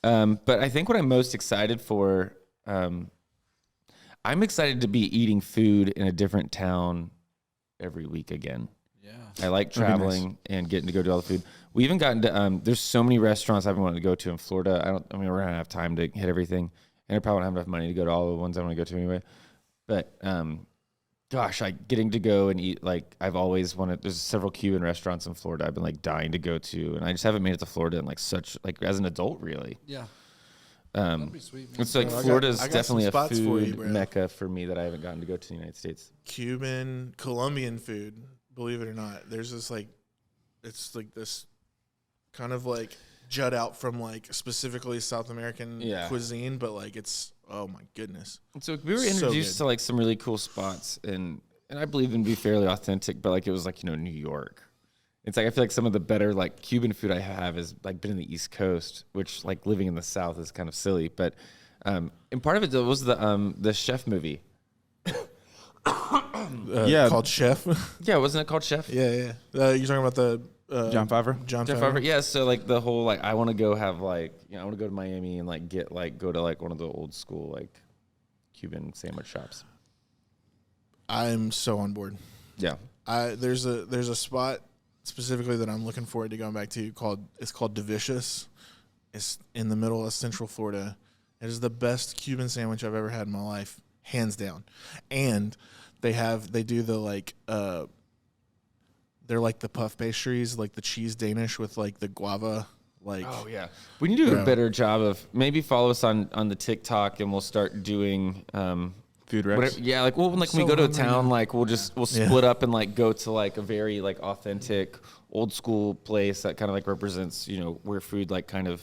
But I think what I'm most excited for, I'm excited to be eating food in a different town every week again. Yeah. I like That'd be traveling and getting to go do all the food. We even gotten to, there's so many restaurants I've been wanting to go to in Florida. I mean, we're going to have time to hit everything. And I probably won't have enough money to go to all the ones I want to go to anyway. But, gosh, getting to go and eat, like, I've always wanted, there's several Cuban restaurants in Florida I've been, like, dying to go to. And I just haven't made it to Florida in, like, as an adult, really. Yeah. That'd be sweet, man. It's like I got Florida's some definitely a spots for you, food bro. mecca for me that I haven't gotten to go to in the United States. Cuban, Colombian food. Believe it or not, there's this it's like this kind of like jut out from like specifically South American cuisine, but like it's oh my goodness. So we were So introduced good. to like some really cool spots, and I believe them to be fairly authentic, but like it was like, you know, New York. It's like I feel like some of the better like Cuban food I have is like been in the East Coast, which like living in the South is kind of silly. But and part of it was the Chef movie. Yeah. Called Chef. Yeah, wasn't it called Chef? yeah. You're talking about the John Favreau. John Jeff Favreau. Favreau. Yeah, so like the whole like I want to go have like I want to go to Miami and like go to like one of the old school like Cuban sandwich shops. I'm so on board. Yeah. There's a spot specifically that I'm looking forward to going back to called Delicious. It's in the middle of Central Florida. It is the best Cuban sandwich I've ever had in my life, hands down. And they do the like they're like the puff pastries, like the cheese Danish with like the guava. Like Oh yeah, we need to do a better job of maybe follow us on the TikTok and we'll start doing Food reps. whatever. Yeah, like when So we go to a hungry town, now. like we'll split up and like go to like a very like authentic old school place that kind of like represents where food like kind of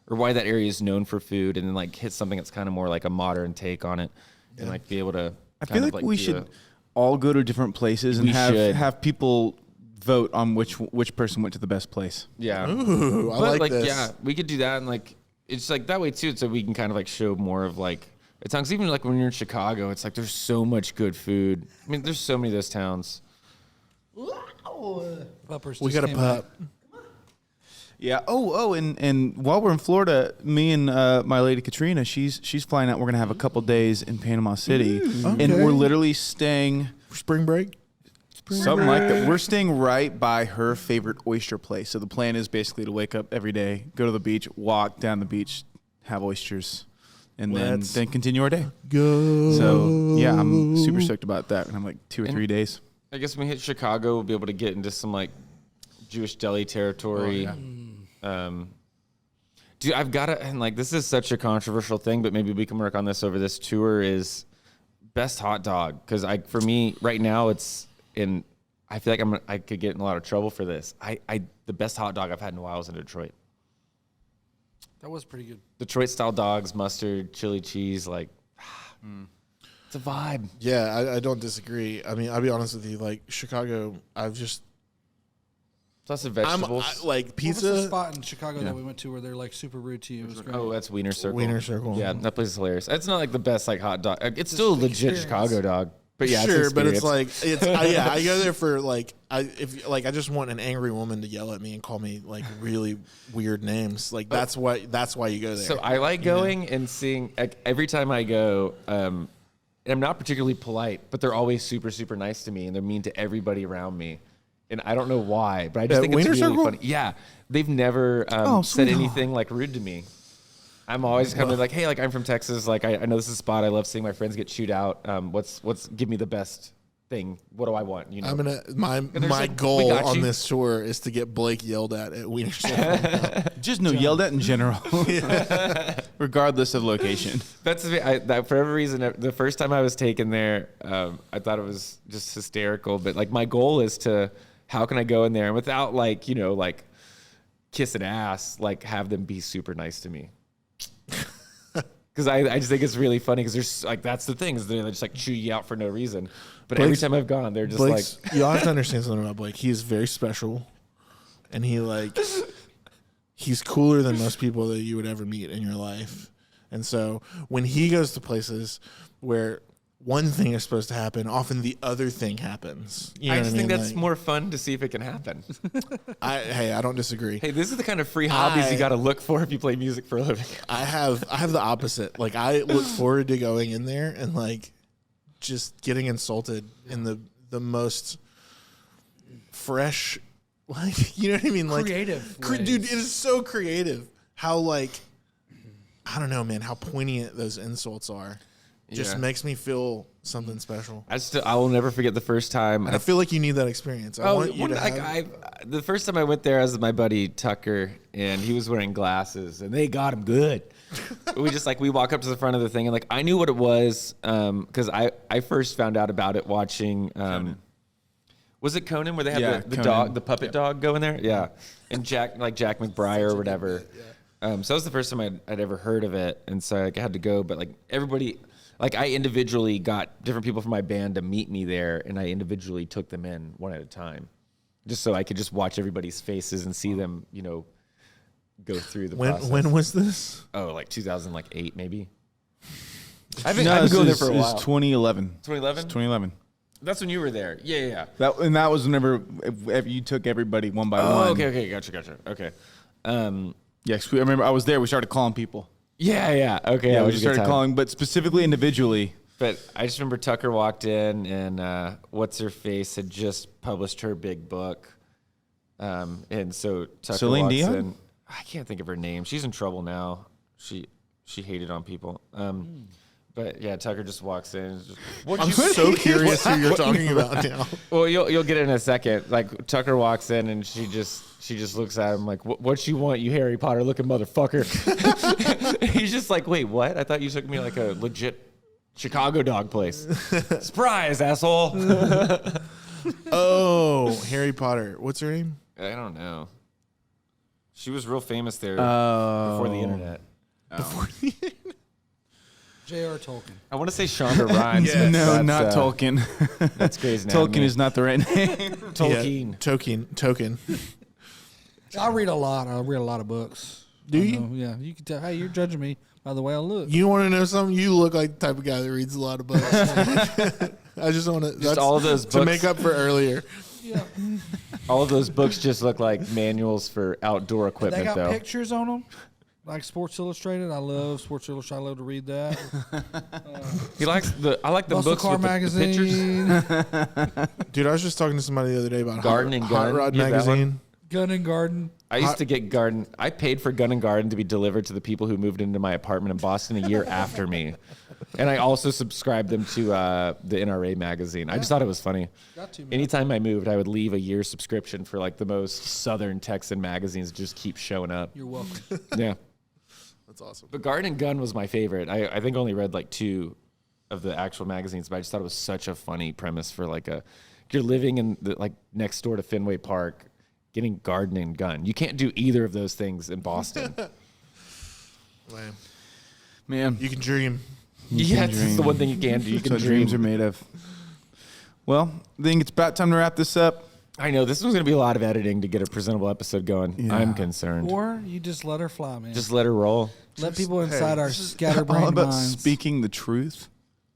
or why that area is known for food, and then like hit something that's kind of more like a modern take on it, and like be able to. I feel like we should all go to different places and We should. have people vote on which person went to the best place. Yeah. ooh, I But like this. yeah, we could do that, and like it's like that way too, so we can kind of like show more of like it sounds even like when you're in Chicago, it's like there's so much good food. I mean, there's so many of those towns. Puppers We just got a came pup. Yeah. And while we're in Florida, me and my lady Katrina, she's flying out. We're gonna have a couple days in Panama City, and Okay. we're literally staying Spring break. something like that. We're staying right by her favorite oyster place. So the plan is basically to wake up every day, go to the beach, walk down the beach, have oysters, and Let's then continue our day. Go. So yeah, I'm super stoked about that. And I'm like 2 or 3 days. I guess when we hit Chicago, we'll be able to get into some like Jewish deli territory. Dude, I've got to, and like this is such a controversial thing, but maybe we can work on this over this tour. Is best hot dog, because for me right now it's in. I feel like I could get in a lot of trouble for this. The best hot dog I've had in a while was in Detroit. That was pretty good. Detroit style dogs, mustard, chili cheese, like it's a vibe. Yeah, I don't disagree. I mean, I'll be honest with you. Like Chicago, Plus the I'm vegetables. like What was the pizza. spot in Chicago that we went to where they're like super rude to you? It was great. Oh, that's Wiener Circle. Wiener Circle. Yeah, that place is hilarious. It's not like the best like hot dog. It's still a the legit experience. Chicago dog. But yeah, sure, but it's experience. like I go there for like I just want an angry woman to yell at me and call me like really weird names. Like that's why you go there. So I like going and seeing like, every time I go. And I'm not particularly polite, but they're always super super nice to me, and they're mean to everybody around me. and I don't know why, but I just At think it's Wiener really Circle? funny. Yeah, they've never said anything like rude to me. I'm always kind of like, hey, like I'm from Texas, like I know this is a spot. I love seeing my friends get chewed out. What's give me the best thing? What do I want? You know, I'm gonna my like, "We goal got on you." this tour is to get Blake yelled at Wiener Circle. Just no yelled at in general, regardless of location. That's that for every reason. The first time I was taken there, I thought it was just hysterical. But like my goal is to, how can I go in there and without like like kissing ass, like have them be super nice to me. Because I just think it's really funny because there's like that's the thing is they just like chew you out for no reason. But every time I've gone, they're just Blake's, like you have to understand something about Blake. He is very special, and he's cooler than most people that you would ever meet in your life. And so when he goes to places where one thing is supposed to happen, often the other thing happens. You know I just think that's like, more fun to see if it can happen. I don't disagree. Hey, this is the kind of free hobbies you got to look for if you play music for a living. I have the opposite. Like I look forward to going in there and like just getting insulted in the most fresh, like you know what I mean, like Creative dude. ways. It is so creative how like I don't know, man, how poignant those insults are. Just Yeah. makes me feel something special. I will never forget the first time. And I feel like you need that experience. I want you to have, The first time I went there, I was with my buddy Tucker, and he was wearing glasses, and they got him good. we walk up to the front of the thing, and like I knew what it was because I first found out about it watching. Was it Conan where they had the Conan. dog, the puppet dog, go in there? Yeah, and Jack McBride or whatever. So that was the first time I'd ever heard of it, and so I had to go. But like everybody. Like I individually got different people from my band to meet me there, and I individually took them in one at a time, just so I could just watch everybody's faces and see them, go through the process. when was this? Oh, like 2008 maybe. I've been going going there for a It's while. 2011. 2011. 2011. That's when you were there. Yeah. That was whenever you took everybody one by one. Oh, okay, gotcha. Okay. Yes, I remember I was there. We started calling people. Yeah. Okay. Yeah, it we was just a good started time. calling, but specifically individually. But I just remember Tucker walked in, and what's her face had just published her big book, and so Tucker Celine walks Dion? in. I can't think of her name. She's in trouble now. She hated on people. But yeah, Tucker just walks in. And just, I'm so curious who you're talking about now. well, you'll get it in a second. Like Tucker walks in, and she just looks at him like, "What you want, you Harry Potter looking motherfucker?" He's just like, "Wait, what? I thought you took me like a legit Chicago dog place. Surprise, asshole." Oh, Harry Potter. What's her name? I don't know. She was real famous there before the internet. J.R. Tolkien. I want to say Shonda Rhimes. Yes. but No, that's, not Tolkien. That's Grey's Anatomy. Tolkien is not the right name. Tolkien. Yeah, Token. I read a lot. I read a lot of books. Do I you? know, yeah, you can tell. Hey, you're judging me by the way I look. You want to know something? You look like the type of guy that reads a lot of books. I just want to. Just all of those to books. make up for earlier. Yeah. All of those books just look like manuals for outdoor They equipment, got though. pictures on them, like Sports Illustrated. I love Sports Illustrated. I love to read that. He likes I like the Muscle books Car with the pictures. Magazine, Dude, I was just talking to somebody the other day about Garden and Hot Gun. Rod You have that one? Magazine. Gun and Garden. I used to get Garden. I paid for Gun and Garden to be delivered to the people who moved into my apartment in Boston a year after me. And I also subscribed them to the NRA magazine. I just thought it was funny. Got to, man. Anytime I moved, I would leave a year subscription for like the most southern Texan magazines just keep showing up. You're welcome. Yeah. That's awesome. But Garden and Gun was my favorite. I think I only read like 2 of the actual magazines, but I just thought it was such a funny premise for like you're living in like next door to Fenway Park, getting Garden and Gun. You can't do either of those things in Boston. Man, Man, you can dream. Yeah, it's the one thing you can do. You that's can what dream. dreams are made of. Well, I think it's about time to wrap this up. I know this one's going to be a lot of editing to get a presentable episode going. Yeah. I'm concerned. Or you just let her fly, man. Just let her roll. let people inside our All scatterbrained about minds. speaking the truth.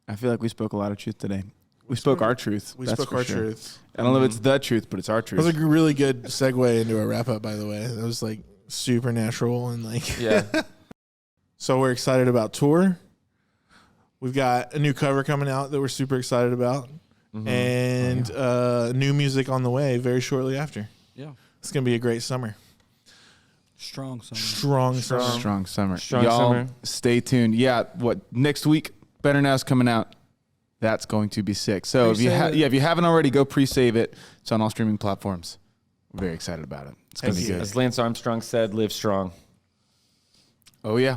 I feel like we spoke a lot of truth today. We spoke our truth. We that's spoke for our sure. truth. I don't know if it's the truth, but it's our That truth. was a really good segue into a wrap up, by the way. That was like supernatural and like. Yeah. So we're excited about tour. We've got a new cover coming out that we're super excited about. and new music on the way very shortly after. Yeah. It's gonna be a great summer. Strong summer. Strong summer. Strong summer. Strong Y'all, summer. stay tuned. Yeah, what next week? Better Now's coming out. That's going to be sick. So if you if you haven't already, go pre-save it. It's on all streaming platforms. We're very excited about it. It's gonna be good. As Lance Armstrong said, live strong. Oh yeah.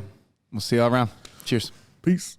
We'll see y'all around. Cheers. Peace.